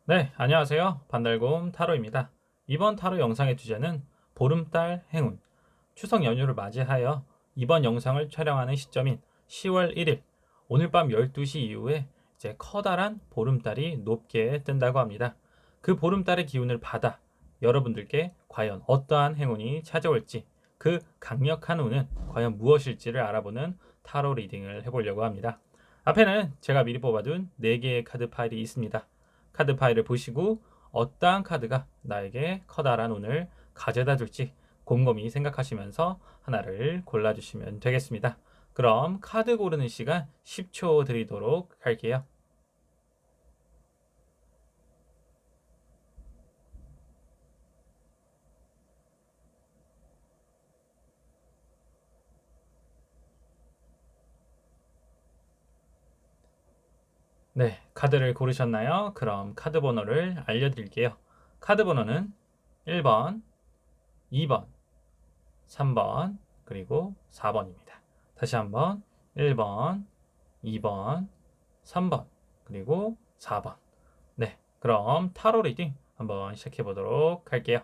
네, 안녕하세요. 반달곰 타로입니다. 이번 타로 영상의 주제는 보름달 행운, 추석 연휴를 맞이하여 이번 영상을 촬영하는 시점인 10월 1일, 오늘 밤 12시 이후에 이제 커다란 보름달이 높게 뜬다고 합니다. 그 보름달의 기운을 받아 여러분들께 과연 어떠한 행운이 찾아올지, 그 강력한 운은 과연 무엇일지를 알아보는 타로 리딩을 해보려고 합니다. 앞에는 제가 미리 뽑아둔 4개의 카드 파일이 있습니다. 카드 파일을 보시고 어떠한 카드가 나에게 커다란 운을 가져다 줄지 곰곰이 생각하시면서 하나를 골라주시면 되겠습니다. 그럼 카드 고르는 시간 10초 드리도록 할게요. 네, 카드를 고르셨나요? 그럼 카드 번호를 알려드릴게요. 카드 번호는 1번, 2번, 3번, 그리고 4번입니다. 다시 한번 1번, 2번, 3번, 그리고 4번. 네, 그럼 타로 리딩 한번 시작해 보도록 할게요.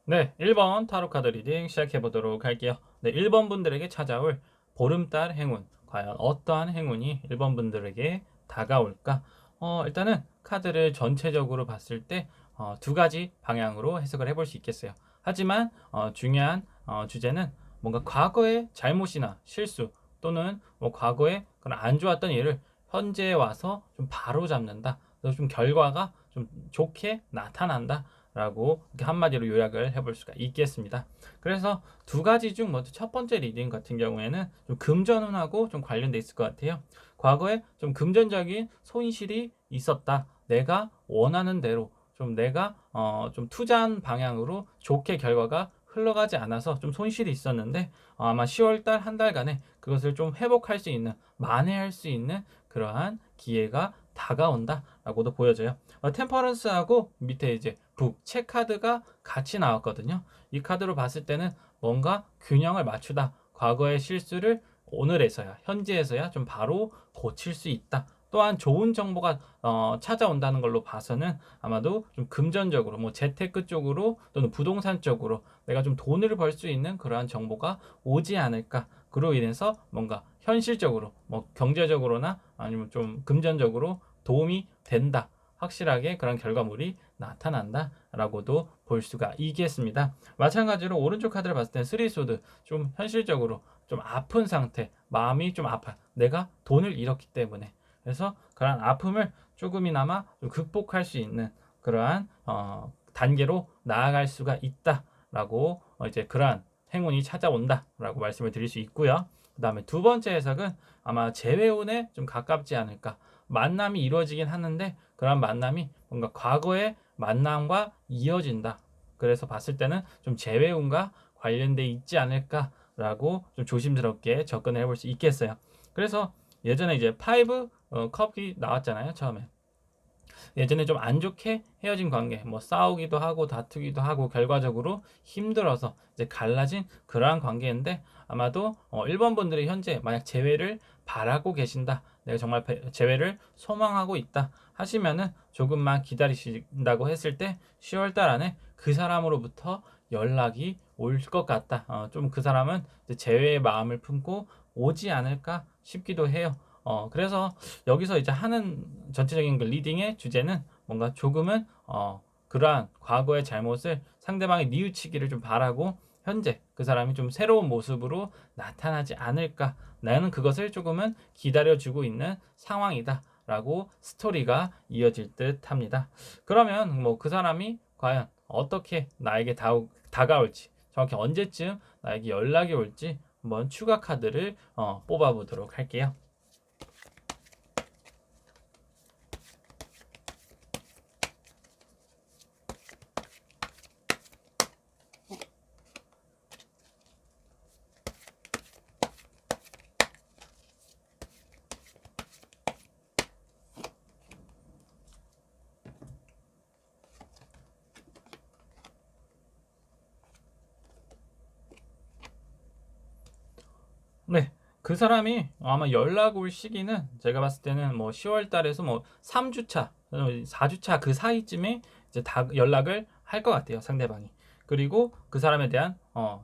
네, 1번 타로 카드 리딩 시작해 보도록 할게요. 네, 1번 분들에게 찾아올 보름달 행운. 과연 어떠한 행운이 1번 분들에게 다가올까? 일단은 카드를 전체적으로 봤을 때 두 가지 방향으로 해석을 해볼 수 있겠어요. 하지만 중요한 주제는 뭔가 과거의 잘못이나 실수 또는 뭐 과거에 그런 안 좋았던 일을 현재에 와서 좀 바로 잡는다. 그래서 좀 결과가 좀 좋게 나타난다. 라고 이렇게 한마디로 요약을 해볼 수가 있겠습니다. 그래서 두 가지 중 먼저 첫 번째 리딩 같은 경우에는 좀 금전운하고 좀 관련돼 있을 것 같아요. 과거에 좀 금전적인 손실이 있었다. 내가 원하는 대로 좀 내가 좀 투자한 방향으로 좋게 결과가 흘러가지 않아서 좀 손실이 있었는데 아마 10월달 한 달간에 그것을 좀 회복할 수 있는 만회할 수 있는 그러한 기회가 다가온다라고도 보여져요. 템퍼런스하고 밑에 이제 북 카드가 같이 나왔거든요. 이 카드로 봤을 때는 뭔가 균형을 맞추다. 과거의 실수를 오늘에서야 현재에서야 좀 바로 고칠 수 있다. 또한 좋은 정보가 찾아온다는 걸로 봐서는 아마도 좀 금전적으로 뭐 재테크 쪽으로 또는 부동산 쪽으로 내가 좀 돈을 벌 수 있는 그러한 정보가 오지 않을까. 그로 인해서 뭔가 현실적으로 뭐 경제적으로나 아니면 좀 금전적으로 도움이 된다. 확실하게 그런 결과물이 나타난다라고도 볼 수가 있겠습니다. 마찬가지로 오른쪽 카드를 봤을 때 쓰리소드 좀 현실적으로 좀 아픈 상태, 마음이 좀 아파. 내가 돈을 잃었기 때문에. 그래서 그러한 아픔을 조금이나마 좀 극복할 수 있는 그러한 단계로 나아갈 수가 있다라고 이제 그러한 행운이 찾아온다라고 말씀을 드릴 수 있고요. 그 다음에 두 번째 해석은 아마 재회운에 좀 가깝지 않을까. 만남이 이루어지긴 하는데 그런 만남이 뭔가 과거의 만남과 이어진다. 그래서 봤을 때는 좀 재회운과 관련돼 있지 않을까라고 좀 조심스럽게 접근을 해볼 수 있겠어요. 그래서 예전에 이제 파이브 컵이 나왔잖아요, 처음에. 예전에 좀 안 좋게 헤어진 관계, 뭐 싸우기도 하고 다투기도 하고 결과적으로 힘들어서 이제 갈라진 그러한 관계인데 아마도 1번 분들이 현재 만약 재회를 바라고 계신다. 내가 정말 재회를 소망하고 있다. 하시면은 조금만 기다리신다고 했을 때 10월 달 안에 그 사람으로부터 연락이 올 것 같다. 좀 그 사람은 재회의 마음을 품고 오지 않을까 싶기도 해요. 그래서 여기서 이제 하는 전체적인 그 리딩의 주제는 뭔가 조금은 그러한 과거의 잘못을 상대방이 뉘우치기를 좀 바라고 현재 그 사람이 좀 새로운 모습으로 나타나지 않을까 나는 그것을 조금은 기다려주고 있는 상황이다라고 스토리가 이어질 듯 합니다. 그러면 뭐 그 사람이 과연 어떻게 나에게 다가올지 정확히 언제쯤 나에게 연락이 올지 한번 추가 카드를 뽑아보도록 할게요. 네. 그 사람이 아마 연락 올 시기는 제가 봤을 때는 뭐 10월 달에서 뭐 3주차, 4주차 그 사이쯤에 이제 다 연락을 할 것 같아요, 상대방이. 그리고 그 사람에 대한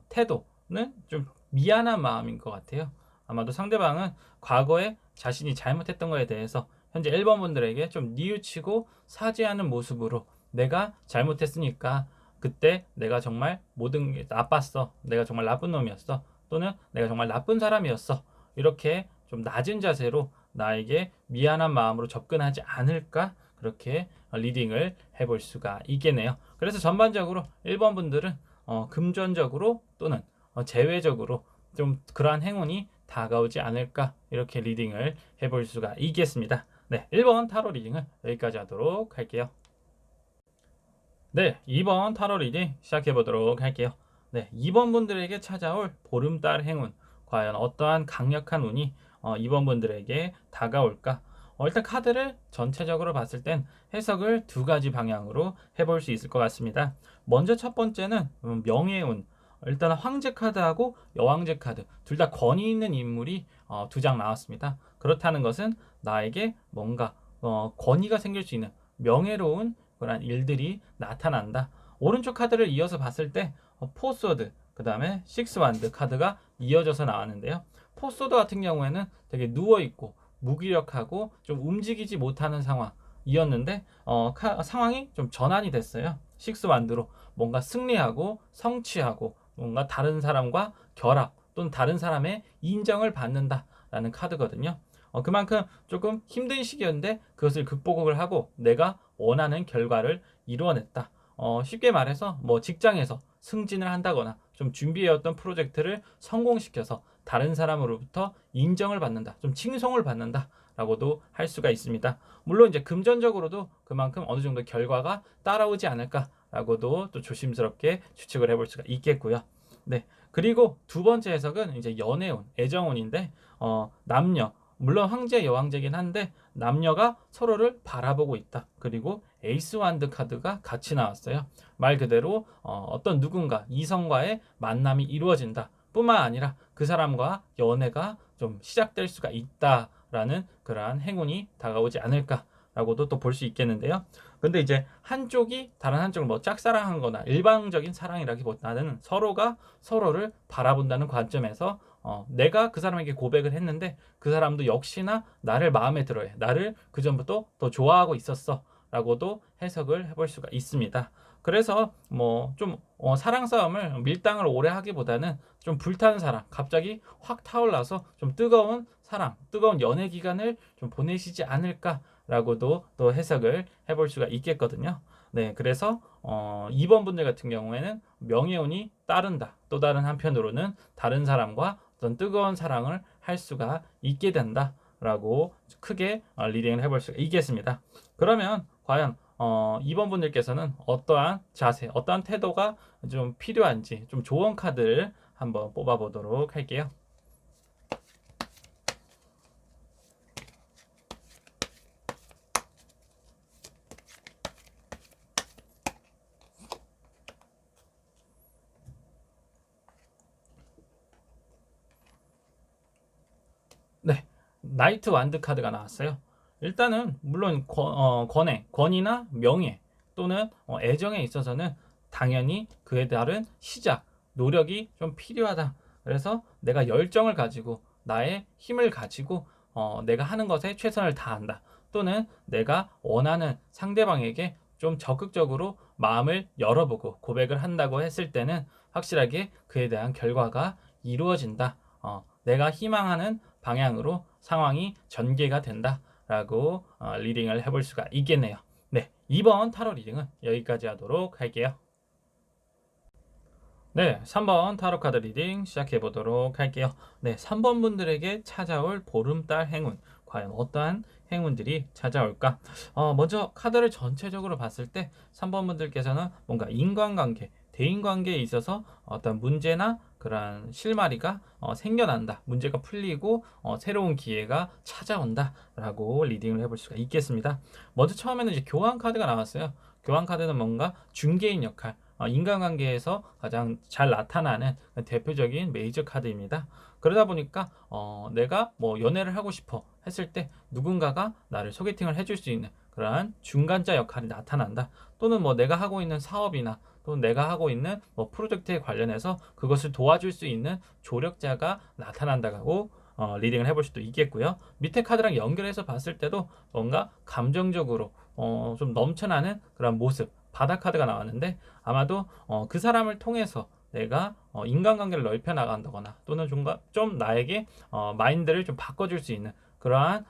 태도는 좀 미안한 마음인 것 같아요. 아마도 상대방은 과거에 자신이 잘못했던 거에 대해서 현재 1번 분들에게 좀 뉘우치고 사죄하는 모습으로 내가 잘못했으니까 그때 내가 정말 모든 게 나빴어. 내가 정말 나쁜 놈이었어. 또는 내가 정말 나쁜 사람이었어. 이렇게 좀 낮은 자세로 나에게 미안한 마음으로 접근하지 않을까? 그렇게 리딩을 해볼 수가 있겠네요. 그래서 전반적으로 1번 분들은 금전적으로 또는 재회적으로 좀 그러한 행운이 다가오지 않을까? 이렇게 리딩을 해볼 수가 있겠습니다. 네, 1번 타로 리딩은 여기까지 하도록 할게요. 네, 2번 타로 리딩 시작해 보도록 할게요. 네, 2번 분들에게 찾아올 보름달 행운, 과연 어떠한 강력한 운이 2번 분들에게 다가올까? 일단 카드를 전체적으로 봤을 땐 해석을 두 가지 방향으로 해볼 수 있을 것 같습니다. 먼저 첫 번째는 명예운. 일단 황제 카드하고 여왕제 카드 둘 다 권위 있는 인물이 두 장 나왔습니다. 그렇다는 것은 나에게 뭔가 권위가 생길 수 있는 명예로운 그런 일들이 나타난다. 오른쪽 카드를 이어서 봤을 때 포소드, 그 다음에 식스완드 카드가 이어져서 나왔는데요. 포소드 같은 경우에는 되게 누워있고 무기력하고 좀 움직이지 못하는 상황이었는데 상황이 좀 전환이 됐어요. 식스완드로 뭔가 승리하고 성취하고 뭔가 다른 사람과 결합 또는 다른 사람의 인정을 받는다라는 카드거든요. 그만큼 조금 힘든 시기였는데 그것을 극복을 하고 내가 원하는 결과를 이루어냈다. 쉽게 말해서 뭐 직장에서 승진을 한다거나 좀 준비해왔던 프로젝트를 성공시켜서 다른 사람으로부터 인정을 받는다. 좀 칭송을 받는다. 라고도 할 수가 있습니다. 물론 이제 금전적으로도 그만큼 어느 정도 결과가 따라오지 않을까라고도 또 조심스럽게 추측을 해볼 수가 있겠고요. 네. 그리고 두 번째 해석은 이제 연애운, 애정운인데 남녀 물론 황제 여왕제긴 한데 남녀가 서로를 바라보고 있다. 그리고 에이스 완드 카드가 같이 나왔어요. 말 그대로 어떤 누군가 이성과의 만남이 이루어진다. 뿐만 아니라 그 사람과 연애가 좀 시작될 수가 있다라는 그러한 행운이 다가오지 않을까라고도 또 볼 수 있겠는데요. 근데 이제 한쪽이 다른 한쪽을 뭐 짝사랑한 거나 일방적인 사랑이라기보다는 서로가 서로를 바라본다는 관점에서 내가 그 사람에게 고백을 했는데 그 사람도 역시나 나를 마음에 들어해. 나를 그전부터 더 좋아하고 있었어. 라고도 해석을 해볼 수가 있습니다. 그래서 뭐 좀 사랑 싸움을 밀당을 오래 하기보다는 좀 불타는 사랑, 갑자기 확 타올라서 좀 뜨거운 사랑, 뜨거운 연애 기간을 좀 보내시지 않을까라고도 또 해석을 해볼 수가 있겠거든요. 네, 그래서 2번 분들 같은 경우에는 명예운이 따른다. 또 다른 한편으로는 다른 사람과 어떤 뜨거운 사랑을 할 수가 있게 된다라고 크게 리딩을 해볼 수가 있겠습니다. 그러면 과연 2번 분들께서는 어떠한 자세, 어떠한 태도가 좀 필요한지 좀 조언 카드를 한번 뽑아보도록 할게요. 네, 나이트 완드 카드가 나왔어요. 일단은 물론 권위나 명예 또는 애정에 있어서는 당연히 그에 따른 시작, 노력이 좀 필요하다. 그래서 내가 열정을 가지고 나의 힘을 가지고 내가 하는 것에 최선을 다한다. 또는 내가 원하는 상대방에게 좀 적극적으로 마음을 열어보고 고백을 한다고 했을 때는 확실하게 그에 대한 결과가 이루어진다. 내가 희망하는 방향으로 상황이 전개가 된다라고 리딩을 해볼 수가 있겠네요. 네, 2번 타로 리딩은 여기까지 하도록 할게요. 네, 3번 타로 카드 리딩 시작해 보도록 할게요. 네, 3번 분들에게 찾아올 보름달 행운, 과연 어떠한 행운들이 찾아올까? 먼저 카드를 전체적으로 봤을 때 3번 분들께서는 뭔가 인간관계, 대인관계에 있어서 어떤 문제나 그런 실마리가 생겨난다. 문제가 풀리고 새로운 기회가 찾아온다라고 리딩을 해볼 수가 있겠습니다. 먼저 처음에는 이제 교환 카드가 나왔어요. 교환 카드는 뭔가 중개인 역할, 인간관계에서 가장 잘 나타나는 대표적인 메이저 카드입니다. 그러다 보니까 내가 뭐 연애를 하고 싶어 했을 때 누군가가 나를 소개팅을 해줄 수 있는 그러한 중간자 역할이 나타난다. 또는 뭐 내가 하고 있는 사업이나 또는 내가 하고 있는 뭐 프로젝트에 관련해서 그것을 도와줄 수 있는 조력자가 나타난다고 리딩을 해볼 수도 있겠고요. 밑에 카드랑 연결해서 봤을 때도 뭔가 감정적으로 좀 넘쳐나는 그런 모습, 바다 카드가 나왔는데 아마도 그 사람을 통해서 내가 인간관계를 넓혀 나간다거나 또는 좀 나에게 마인드를 좀 바꿔줄 수 있는 그러한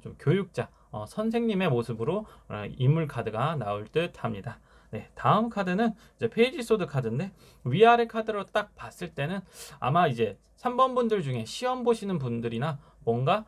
좀 교육자, 선생님의 모습으로 인물 카드가 나올 듯 합니다. 네, 다음 카드는 이제 페이지 소드 카드인데 위아래 카드로 딱 봤을 때는 아마 이제 3번 분들 중에 시험 보시는 분들이나 뭔가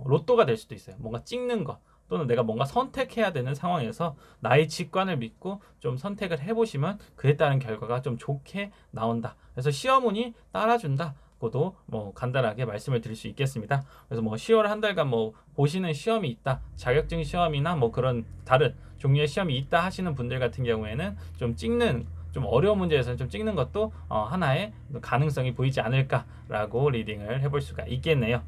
로또가 될 수도 있어요. 뭔가 찍는 거 또는 내가 뭔가 선택해야 되는 상황에서 나의 직관을 믿고 좀 선택을 해보시면 그에 따른 결과가 좀 좋게 나온다. 그래서 시험운이 따라준다. 고도 뭐 간단하게 말씀을 드릴 수 있겠습니다. 그래서 뭐 10월 한 달간 뭐 보시는 시험이 있다, 자격증 시험이나 뭐 그런 다른 종류의 시험이 있다 하시는 분들 같은 경우에는 좀 어려운 문제에서는 좀 찍는 것도 하나의 가능성이 보이지 않을까라고 리딩을 해볼 수가 있겠네요.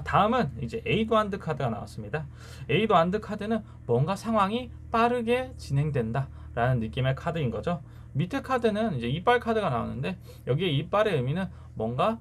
다음은 이제 에이도 한드 카드가 나왔습니다. 에이도 한드 카드는 뭔가 상황이 빠르게 진행된다라는 느낌의 카드인 거죠. 밑에 카드는 이제 이빨 카드가 나오는데 여기에 이빨의 의미는 뭔가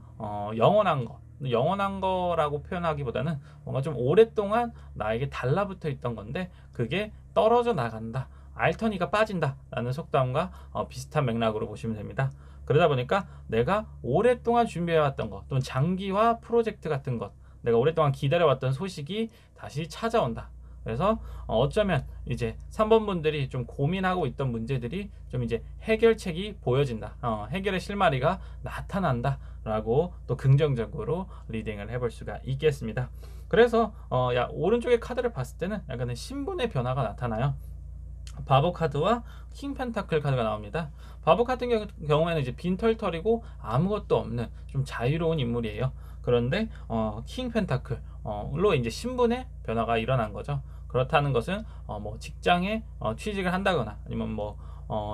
영원한 거. 영원한 거라고 표현하기보다는 뭔가 좀 오랫동안 나에게 달라붙어 있던 건데 그게 떨어져 나간다. 알터니가 빠진다라는 속담과 비슷한 맥락으로 보시면 됩니다. 그러다 보니까 내가 오랫동안 준비해왔던 것 또는 장기화 프로젝트 같은 것 내가 오랫동안 기다려왔던 소식이 다시 찾아온다. 그래서 어쩌면 이제 3번 분들이 좀 고민하고 있던 문제들이 좀 이제 해결책이 보여진다. 해결의 실마리가 나타난다. 라고 또 긍정적으로 리딩을 해볼 수가 있겠습니다. 그래서 오른쪽의 카드를 봤을 때는 약간의 신분의 변화가 나타나요. 바보 카드와 킹 펜타클 카드가 나옵니다. 바보 같은 경우에는 이제 빈털털이고 아무것도 없는 좀 자유로운 인물이에요. 그런데 킹 펜타클로 이제 신분의 변화가 일어난 거죠. 그렇다는 것은 뭐 직장에 취직을 한다거나 아니면 뭐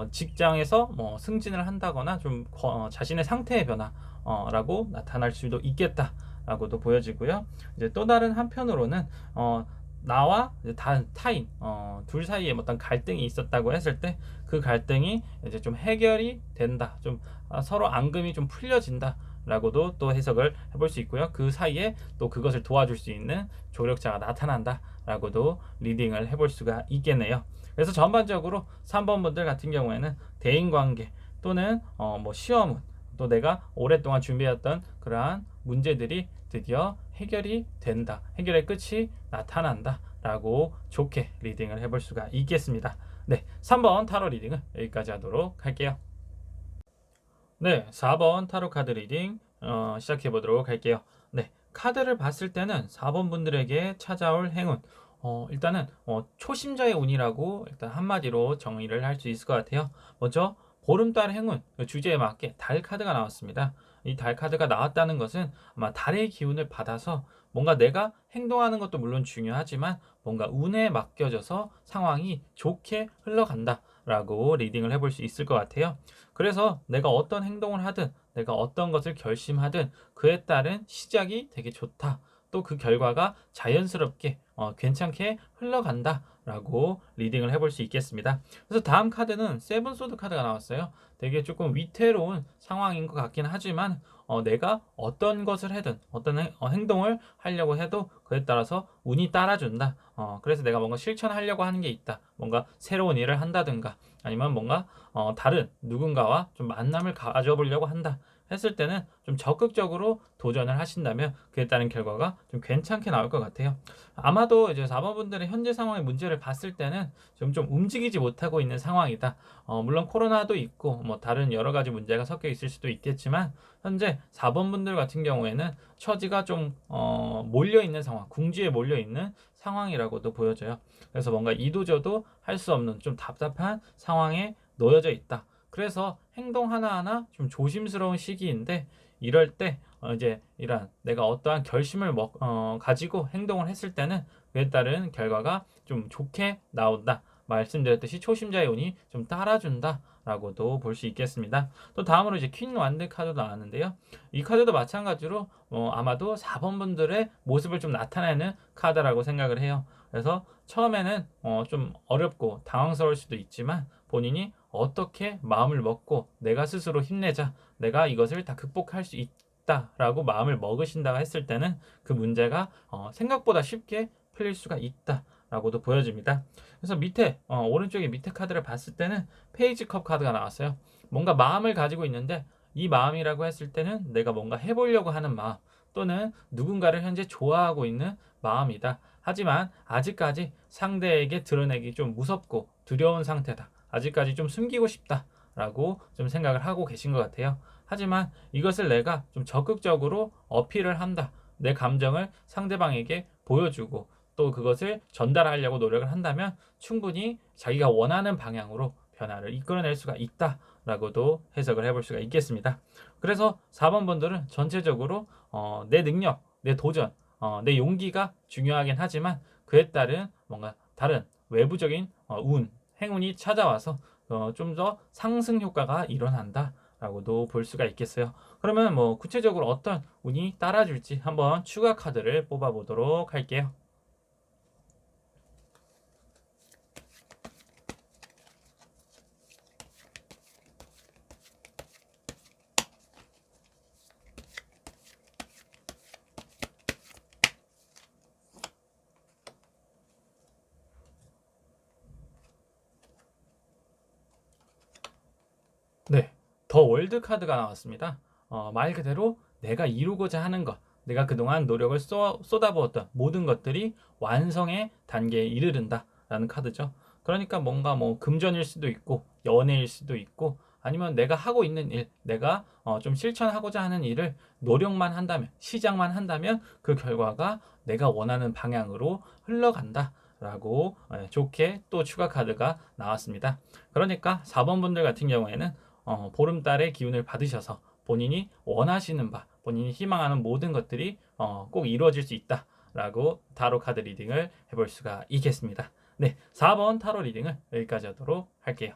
직장에서 뭐 승진을 한다거나 좀 자신의 상태의 변화라고 나타날 수도 있겠다라고도 보여지고요. 이제 또 다른 한편으로는 나와 타인 둘 사이에 어떤 갈등이 있었다고 했을 때 그 갈등이 이제 좀 해결이 된다, 좀 서로 앙금이 좀 풀려진다. 라고도 또 해석을 해볼 수 있고요. 그 사이에 또 그것을 도와줄 수 있는 조력자가 나타난다. 라고도 리딩을 해볼 수가 있겠네요. 그래서 전반적으로 3번 분들 같은 경우에는 대인관계 또는 뭐 시험은 또 내가 오랫동안 준비했던 그러한 문제들이 드디어 해결이 된다. 해결의 끝이 나타난다. 라고 좋게 리딩을 해볼 수가 있겠습니다. 네, 3번 타로 리딩은 여기까지 하도록 할게요. 네, 4번 타로 카드 리딩 시작해 보도록 할게요. 네, 카드를 봤을 때는 4번 분들에게 찾아올 행운. 일단은 초심자의 운이라고 일단 한마디로 정의를 할 수 있을 것 같아요. 먼저 보름달 행운 주제에 맞게 달 카드가 나왔습니다. 이 달 카드가 나왔다는 것은 아마 달의 기운을 받아서 뭔가 내가 행동하는 것도 물론 중요하지만 뭔가 운에 맡겨져서 상황이 좋게 흘러간다 라고 리딩을 해볼 수 있을 것 같아요. 그래서 내가 어떤 행동을 하든 내가 어떤 것을 결심하든 그에 따른 시작이 되게 좋다. 또 그 결과가 자연스럽게 괜찮게 흘러간다 라고 리딩을 해볼 수 있겠습니다. 그래서 다음 카드는 세븐 소드 카드가 나왔어요. 되게 조금 위태로운 상황인 것 같긴 하지만 내가 어떤 것을 해든 어떤 행동을 하려고 해도 그에 따라서 운이 따라준다. 그래서 내가 뭔가 실천하려고 하는 게 있다. 뭔가 새로운 일을 한다든가 아니면 뭔가 다른 누군가와 좀 만남을 가져보려고 한다. 했을 때는 좀 적극적으로 도전을 하신다면 그에 따른 결과가 좀 괜찮게 나올 것 같아요. 아마도 이제 4번 분들의 현재 상황의 문제를 봤을 때는 좀 움직이지 못하고 있는 상황이다. 물론 코로나도 있고 뭐 다른 여러 가지 문제가 섞여 있을 수도 있겠지만 현재 4번 분들 같은 경우에는 처지가 좀 몰려 있는 상황, 궁지에 몰려 있는 상황이라고도 보여져요. 그래서 뭔가 이도저도 할 수 없는 좀 답답한 상황에 놓여져 있다. 그래서 행동 하나하나 좀 조심스러운 시기인데 이럴 때 이제 이런 내가 어떠한 결심을 가지고 행동을 했을 때는 그에 따른 결과가 좀 좋게 나온다 말씀드렸듯이 초심자의 운이 좀 따라준다 라고도 볼 수 있겠습니다. 또 다음으로 이제 퀸 완드 카드도 나왔는데요. 이 카드도 마찬가지로 아마도 4번 분들의 모습을 좀 나타내는 카드라고 생각을 해요. 그래서 처음에는 좀 어렵고 당황스러울 수도 있지만 본인이 어떻게 마음을 먹고 내가 스스로 힘내자, 내가 이것을 다 극복할 수 있다라고 마음을 먹으신다 했을 때는 그 문제가 생각보다 쉽게 풀릴 수가 있다라고도 보여집니다. 그래서 밑에 오른쪽에 밑에 카드를 봤을 때는 페이지 컵 카드가 나왔어요. 뭔가 마음을 가지고 있는데 이 마음이라고 했을 때는 내가 뭔가 해보려고 하는 마음 또는 누군가를 현재 좋아하고 있는 마음이다. 하지만 아직까지 상대에게 드러내기 좀 무섭고 두려운 상태다. 아직까지 좀 숨기고 싶다라고 좀 생각을 하고 계신 것 같아요. 하지만 이것을 내가 좀 적극적으로 어필을 한다. 내 감정을 상대방에게 보여주고 또 그것을 전달하려고 노력을 한다면 충분히 자기가 원하는 방향으로 변화를 이끌어낼 수가 있다라고도 해석을 해볼 수가 있겠습니다. 그래서 4번 분들은 전체적으로 내 능력, 내 도전, 내 용기가 중요하긴 하지만 그에 따른 뭔가 다른 외부적인 운, 행운이 찾아와서 좀 더 상승 효과가 일어난다 라고도 볼 수가 있겠어요. 그러면 뭐 구체적으로 어떤 운이 따라줄지 한번 추가 카드를 뽑아 보도록 할게요. 네, 더 월드 카드가 나왔습니다. 말 그대로 내가 이루고자 하는 것, 내가 그동안 노력을 쏟아부었던 모든 것들이 완성의 단계에 이르른다라는 카드죠. 그러니까 뭔가 뭐 금전일 수도 있고 연애일 수도 있고 아니면 내가 하고 있는 일, 내가 좀 실천하고자 하는 일을 노력만 한다면, 시작만 한다면 그 결과가 내가 원하는 방향으로 흘러간다. 라고 좋게 또 추가 카드가 나왔습니다. 그러니까 4번 분들 같은 경우에는 보름달의 기운을 받으셔서 본인이 원하시는 바, 본인이 희망하는 모든 것들이 꼭 이루어질 수 있다라고 타로 카드 리딩을 해볼 수가 있겠습니다. 네, 4번 타로 리딩을 여기까지 하도록 할게요.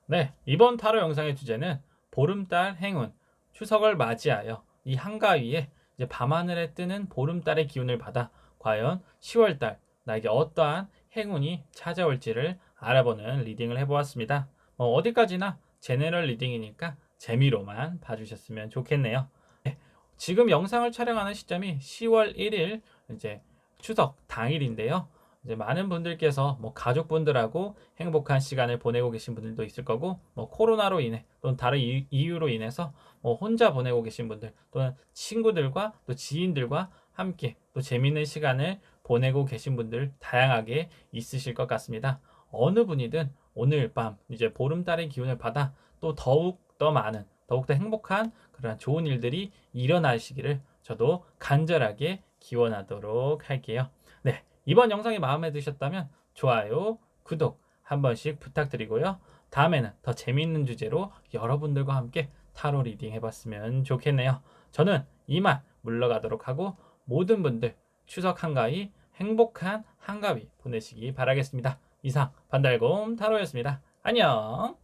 네, 이번 타로 영상의 주제는 보름달 행운, 추석을 맞이하여 이 한가위에 이제 밤하늘에 뜨는 보름달의 기운을 받아 과연 10월달 나에게 어떠한 행운이 찾아올지를 알아보는 리딩을 해보았습니다. 어디까지나 제너럴 리딩이니까 재미로만 봐주셨으면 좋겠네요. 네, 지금 영상을 촬영하는 시점이 10월 1일 이제 추석 당일인데요. 이제 많은 분들께서 뭐 가족분들하고 행복한 시간을 보내고 계신 분들도 있을 거고 뭐 코로나로 인해 또는 다른 이유로 인해서 뭐 혼자 보내고 계신 분들 또는 친구들과 또 지인들과 함께 또 재밌는 시간을 보내고 계신 분들 다양하게 있으실 것 같습니다. 어느 분이든 오늘 밤 이제 보름달의 기운을 받아 또 더욱 더 많은 더욱 더 행복한 그런 좋은 일들이 일어나시기를 저도 간절하게 기원하도록 할게요. 네, 이번 영상이 마음에 드셨다면 좋아요, 구독 한 번씩 부탁드리고요. 다음에는 더 재미있는 주제로 여러분들과 함께 타로 리딩 해봤으면 좋겠네요. 저는 이만 물러가도록 하고 모든 분들 추석 한가위 행복한 한가위 보내시기 바라겠습니다. 이상 반달곰 타로였습니다. 안녕.